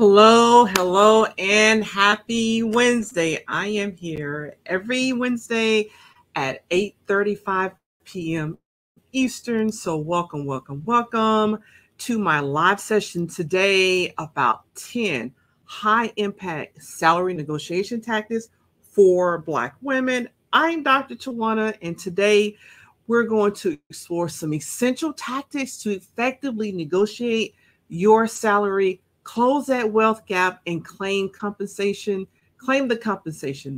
Hello, and happy Wednesday. I am here every Wednesday at 8:35 p.m. Eastern. So welcome to my live session today about 10 high impact salary negotiation tactics for Black women. I'm Dr. Twanna, and today we're going to explore some essential tactics to effectively negotiate your salary, close that wealth gap, and claim the compensation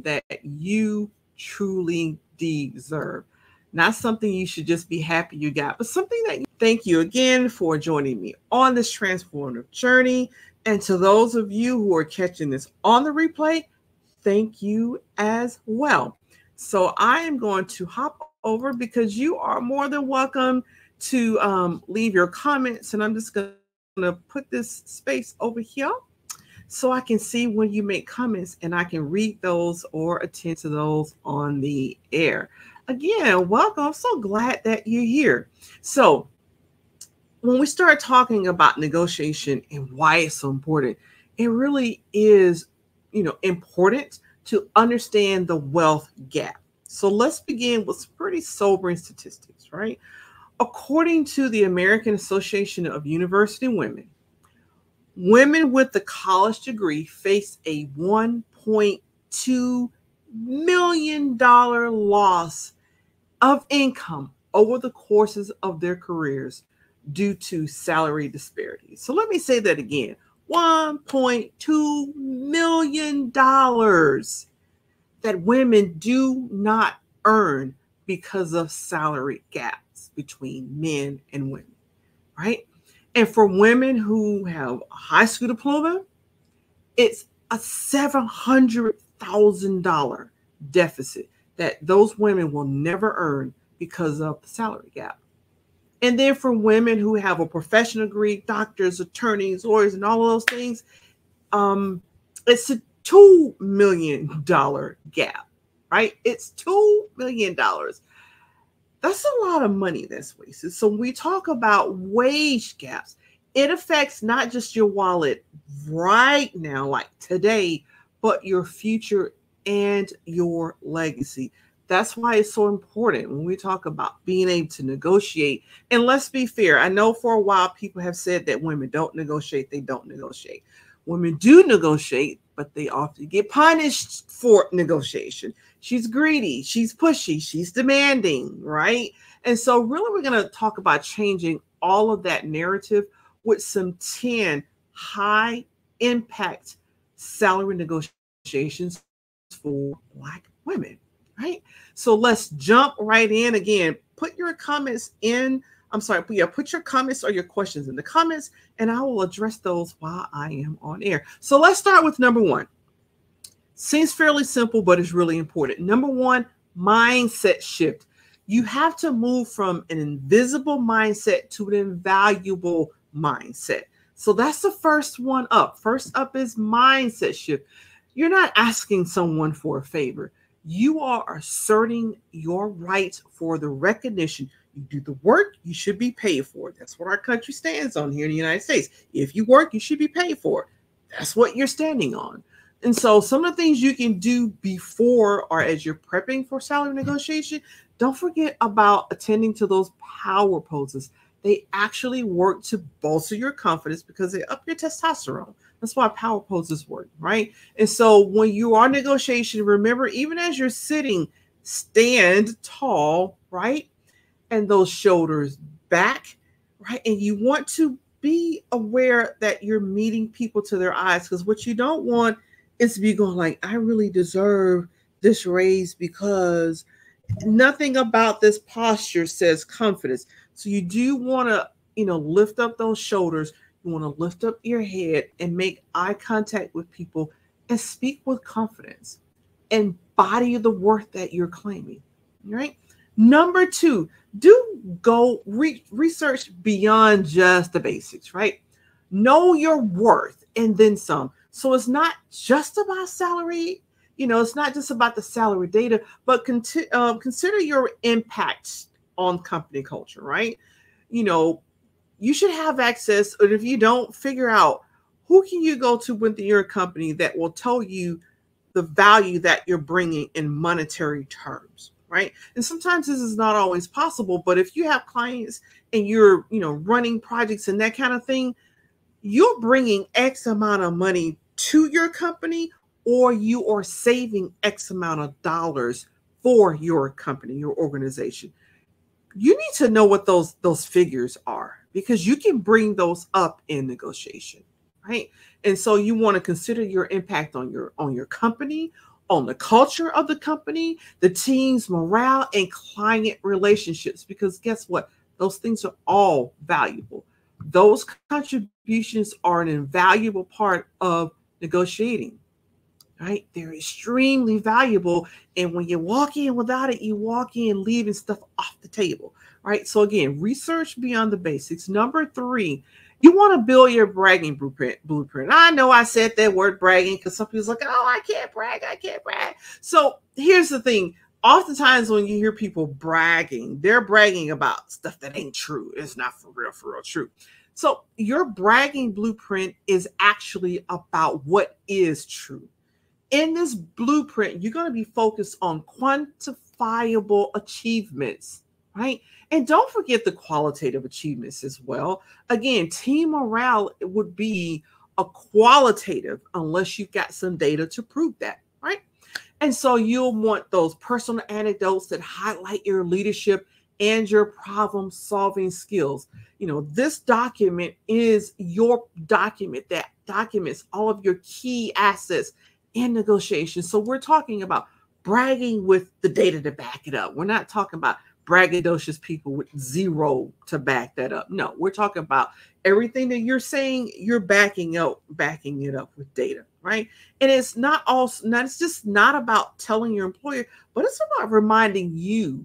that you truly deserve. Not something you should just be happy you got, but something that you thank you again for joining me on this transformative journey. And to those of you who are catching this on the replay, thank you as well. So I am going to hop over because you are more than welcome to leave your comments, and I'm just going to put this space over here so I can see when you make comments and I can read those or attend to those on the air. Again, welcome. I'm so glad that you're here. So when we start talking about negotiation and why it's so important, it really is, important to understand the wealth gap. So let's begin with some pretty sobering statistics, right? According to the American Association of University Women, women with a college degree face a $1.2 million loss of income over the courses of their careers due to salary disparities. So let me say that again. $1.2 million that women do not earn because of salary gaps between men and women, right? And for women who have a high school diploma, it's a $700,000 deficit that those women will never earn because of the salary gap. And then for women who have a professional degree, doctors, attorneys, lawyers, and all of those things, it's a $2 million gap, right? It's $2 million. That's a lot of money that's wasted. So when we talk about wage gaps, it affects not just your wallet right now, like today, but your future and your legacy. That's why it's so important when we talk about being able to negotiate. And let's be fair. I know for a while people have said that women don't negotiate. They don't negotiate. Women do negotiate, but they often get punished for negotiation. She's greedy. She's pushy. She's demanding, right? And so really we're going to talk about changing all of that narrative with some 10 high impact salary negotiations for Black women. Right? So let's jump right in. Again, put your comments put your comments or your questions in the comments, and I will address those while I am on air. So let's start with number one. Seems fairly simple, but it's really important. Number one, mindset shift. You have to move from an invisible mindset to an invaluable mindset. So that's the first one up. First up is mindset shift. You're not asking someone for a favor. You are asserting your right for the recognition. You do the work, you should be paid for it. That's what our country stands on here in the United States. If you work, you should be paid for it. That's what you're standing on. And so some of the things you can do before or as you're prepping for salary negotiation, don't forget about attending to those power poses. They actually work to bolster your confidence because they up your testosterone. That's why power poses work, right? And so when you are negotiation, remember, even as you're sitting, stand tall, right? And those shoulders back, right? And you want to be aware that you're meeting people to their eyes, because what you don't want is to be going like, I really deserve this raise because nothing about this posture says confidence. So you do want to, lift up those shoulders. You want to lift up your head and make eye contact with people and speak with confidence. Embody the worth that you're claiming, right? Number two, go research beyond just the basics, right? Know your worth and then some. So it's not just about salary. It's not just about the salary data, but consider your impact on company culture, right? You should have access, or if you don't, figure out Who can you go to within your company that will tell you the value that you're bringing in monetary terms, right? And sometimes this is not always possible, but if you have clients and you're, running projects and that kind of thing, you're bringing X amount of money to your company, or you are saving X amount of dollars for your company, your organization. You need to know what those figures are, because you can bring those up in negotiation, right? And so you want to consider your impact on your company, on the culture of the company, the team's morale, and client relationships, because guess what? Those things are all valuable. Those contributions are an invaluable part of negotiating, right? They're extremely valuable. And when you walk in without it, you walk in leaving stuff off the table, right? So again, research beyond the basics. Number 3, you want to build your bragging blueprint. I know I said that word bragging because some people's like, oh, I can't brag. So here's the thing. Oftentimes when you hear people bragging, they're bragging about stuff that ain't true. It's not for real true. So your bragging blueprint is actually about what is true. In this blueprint, you're going to be focused on quantifiable achievements, right? And don't forget the qualitative achievements as well. Again, team morale would be a qualitative unless you've got some data to prove that, right? And so you'll want those personal anecdotes that highlight your leadership and your problem solving skills. This document is your document that documents all of your key assets in negotiations. So we're talking about bragging with the data to back it up. We're not talking about braggadocious people with zero to back that up. No, we're talking about everything that you're saying, you're backing it up with data, right? And it's it's just not about telling your employer, but it's about reminding you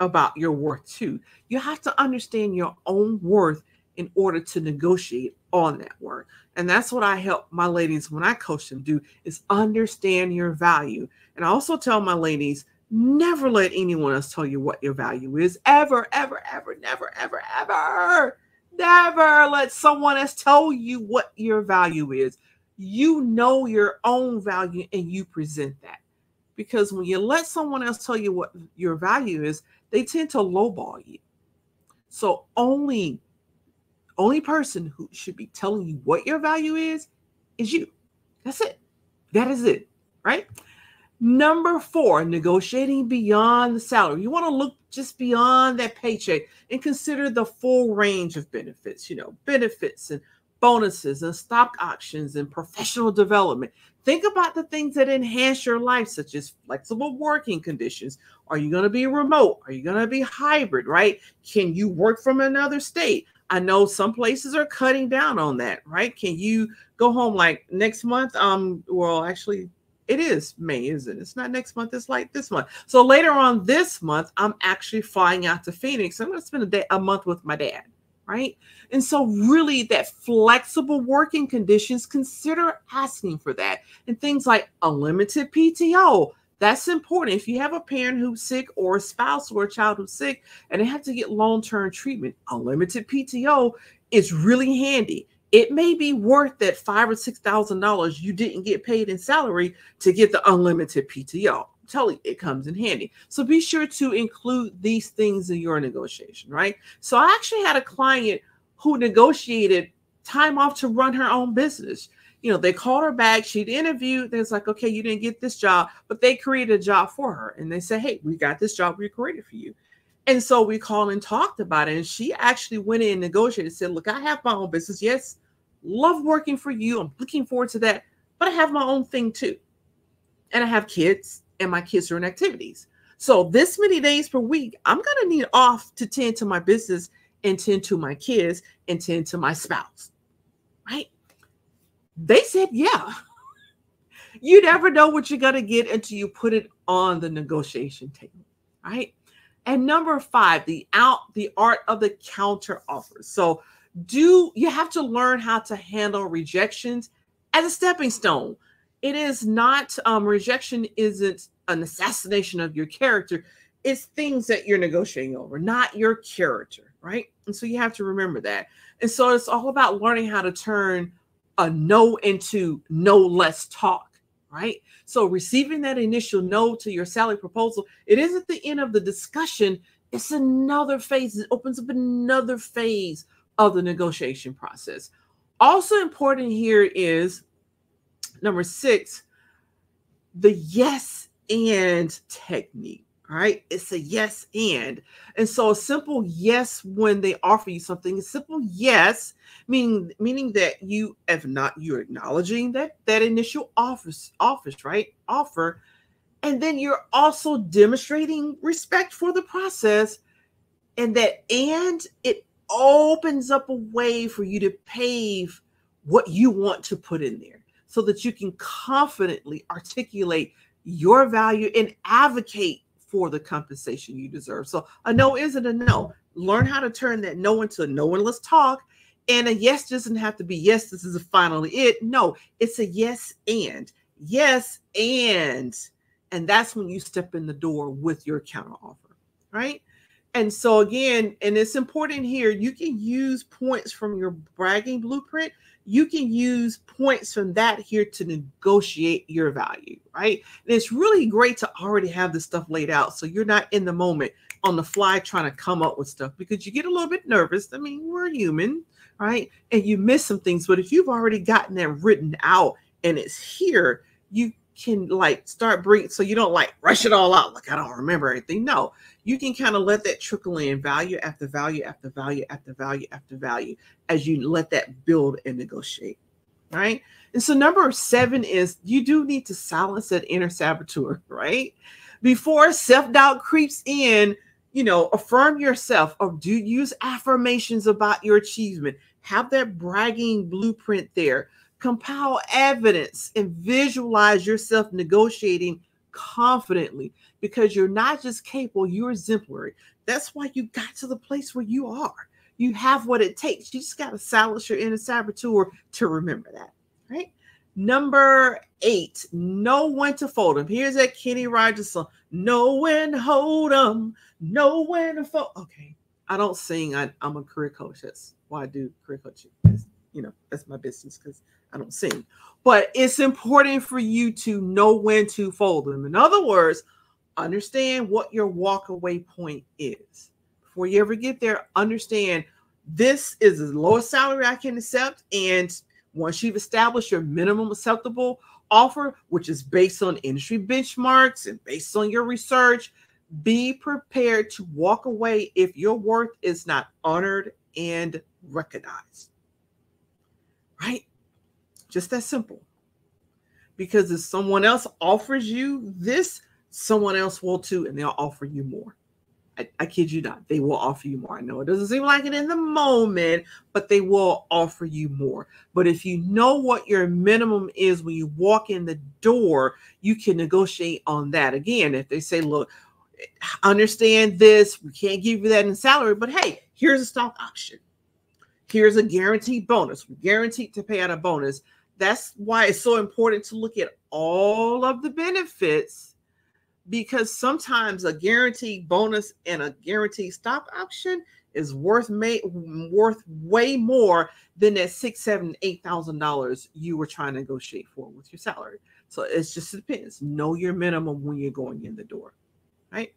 about your worth too. You have to understand your own worth in order to negotiate on that worth. And that's what I help my ladies when I coach them do, is understand your value. And I also tell my ladies, never let anyone else tell you what your value is. Ever, ever, ever, never, ever, ever. Never let someone else tell you what your value is. You know your own value and you present that. Because when you let someone else tell you what your value is, they tend to lowball you. So only person who should be telling you what your value is you. That's it. That is it, right? Number 4, negotiating beyond the salary. You want to look just beyond that paycheck and consider the full range of benefits, benefits and bonuses and stock options and professional development. Think about the things that enhance your life, such as flexible working conditions. Are you going to be remote? Are you going to be hybrid, right? Can you work from another state? I know some places are cutting down on that, right? Can you go home like next month? Well, actually, it is May, isn't it? It's not next month. It's like this month. So later on this month, I'm actually flying out to Phoenix. I'm going to spend a month with my dad, right? And so really that flexible working conditions, consider asking for that. And things like unlimited PTO. That's important. If you have a parent who's sick or a spouse or a child who's sick and they have to get long-term treatment, unlimited PTO is really handy. It may be worth that $5,000 or $6,000 you didn't get paid in salary to get the unlimited PTO. I'm telling you, it comes in handy. So be sure to include these things in your negotiation, right? So I actually had a client who negotiated time off to run her own business. They called her back. She'd interviewed. There's like, okay, you didn't get this job, but they created a job for her. And they said, hey, we got this job we created for you. And so we called and talked about it. And she actually went in and negotiated and said, look, I have my own business. Yes, love working for you. I'm looking forward to that. But I have my own thing too. And I have kids and my kids are in activities. So this many days per week, I'm going to need off to tend to my business and tend to my kids and tend to my spouse, right? They said, yeah. You never know what you're going to get until you put it on the negotiation table, right? And number 5, the art of the counter offer. So you have to learn how to handle rejections as a stepping stone. It is not, rejection isn't an assassination of your character. It's things that you're negotiating over, not your character, right? And so you have to remember that. And so it's all about learning how to turn a no into no, let's talk, right? So receiving that initial no to your salary proposal, it isn't the end of the discussion. It's another phase. It opens up another phase of the negotiation process. Also important here is number 6, the yes and technique. All right. It's a yes and. And so a simple yes when they offer you something, a simple yes, meaning that you, if not, you're acknowledging that initial office, right? Offer. And then you're also demonstrating respect for the process. And that, and it opens up a way for you to pave what you want to put in there so that you can confidently articulate your value and advocate for the compensation you deserve. So a no isn't a no. Learn how to turn that no into a no and let's talk. And a yes doesn't have to be yes, this is finally it. No, it's a yes and. Yes and. And that's when you step in the door with your counter offer, right? And so again, and it's important here, you can use points from your bragging blueprint. You can use points from that here to negotiate your value, right? And it's really great to already have this stuff laid out so you're not in the moment on the fly trying to come up with stuff because you get a little bit nervous. I mean, we're human, right? And you miss some things. But if you've already gotten that written out and it's here, you can like start bringing, so you don't like rush it all out like I don't remember anything. No, you can kind of let that trickle in, value after value after value after value after value, as you let that build and negotiate, right? And so number 7 is you do need to silence that inner saboteur, right? Before self-doubt creeps in, affirm yourself, or do use affirmations about your achievement. Have that bragging blueprint there. Compile evidence and visualize yourself negotiating confidently, because you're not just capable, you're exemplary. That's why you got to the place where you are. You have what it takes. You just got to silence your inner saboteur to remember that, right? Number 8, know when to fold them. Here's that Kenny Rogers song. Know when to hold them. Know when to fold. Okay, I don't sing. I'm a career coach. That's why I do career coaching. That's my business because I don't sing. But it's important for you to know when to fold them. In other words, understand what your walkaway point is. Before you ever get there, understand this is the lowest salary I can accept. And once you've established your minimum acceptable offer, which is based on industry benchmarks and based on your research, be prepared to walk away if your worth is not honored and recognized. Right? Just that simple. Because if someone else offers you this, someone else will too, and they'll offer you more. I kid you not. They will offer you more. I know it doesn't seem like it in the moment, but they will offer you more. But if you know what your minimum is when you walk in the door, you can negotiate on that. Again, if they say, look, understand this, we can't give you that in salary, but hey, here's a stock option. Here's a guaranteed bonus. We're guaranteed to pay out a bonus. That's why it's so important to look at all of the benefits, because sometimes a guaranteed bonus and a guaranteed stock option is worth way more than that $6,000, $7,000, $8,000 you were trying to negotiate for with your salary. So it just depends. Know your minimum when you're going in the door, right?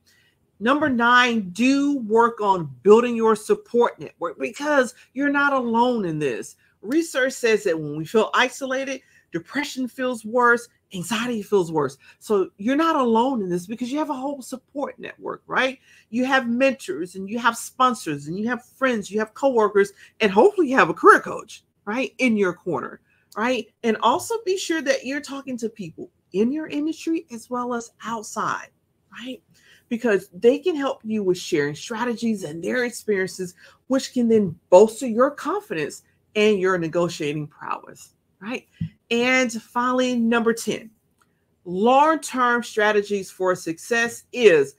Number 9, do work on building your support network, because you're not alone in this. Research says that when we feel isolated, depression feels worse, anxiety feels worse. So you're not alone in this because you have a whole support network, right? You have mentors and you have sponsors and you have friends, you have coworkers, and hopefully you have a career coach, right, in your corner, right? And also be sure that you're talking to people in your industry as well as outside, right? Because they can help you with sharing strategies and their experiences, which can then bolster your confidence and your negotiating prowess, right? And finally, number 10, long-term strategies for success is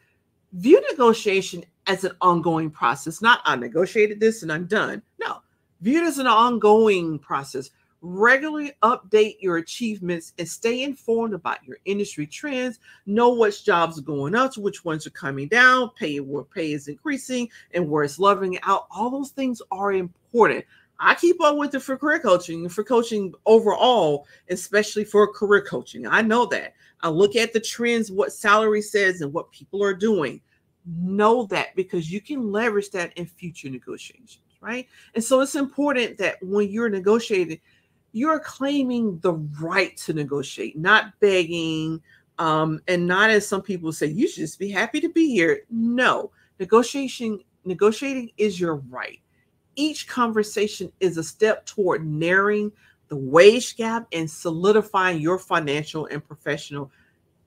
view negotiation as an ongoing process. Not I negotiated this and I'm done. No, view it as an ongoing process. Regularly update your achievements and stay informed about your industry trends. Know which jobs are going up, which ones are coming down, where pay is increasing, and where it's leveling out. All those things are important. I keep up with it for career coaching and for coaching overall, especially for career coaching. I know that. I look at the trends, what salary says, and what people are doing. Know that because you can leverage that in future negotiations, right? And so it's important that when you're negotiating, you're claiming the right to negotiate, not begging, and not as some people say, you should just be happy to be here. No, negotiating is your right. Each conversation is a step toward narrowing the wage gap and solidifying your financial and professional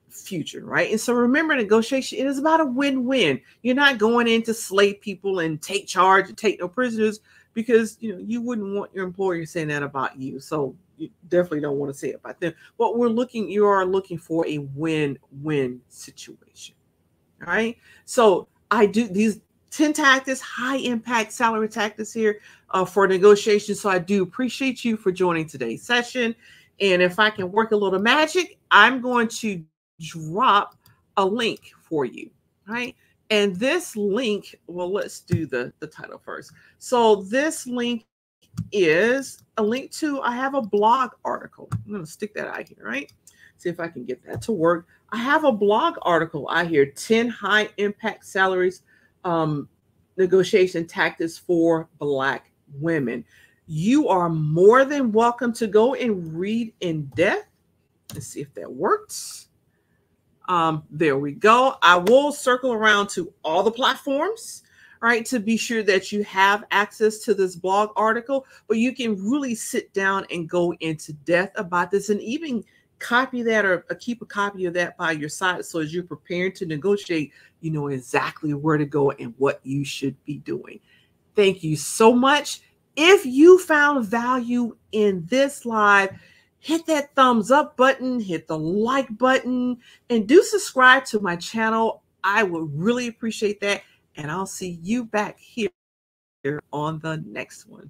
future, right? And so remember, negotiation, it is about a win-win. You're not going in to slay people and take charge and take no prisoners, because you wouldn't want your employer saying that about you. So you definitely don't want to say it about them. But you are looking for a win-win situation. All right. So I do these 10 tactics, high impact salary tactics here for negotiation. So I do appreciate you for joining today's session. And if I can work a little magic, I'm going to drop a link for you. Right. And this link, well, let's do the title first. So this link is a link to, I have a blog article. I'm going to stick that out here, right? See if I can get that to work. I have a blog article out here, 10 high impact salaries, negotiation tactics for Black women. You are more than welcome to go and read in depth. Let's see if that works. There we go. I will circle around to all the platforms, right, to be sure that you have access to this blog article, but you can really sit down and go into depth about this, and even copy that or keep a copy of that by your side. So as you're preparing to negotiate, you know exactly where to go and what you should be doing. Thank you so much. If you found value in this live, hit that thumbs up button, hit the like button, and do subscribe to my channel. I would really appreciate that. And I'll see you back here on the next one.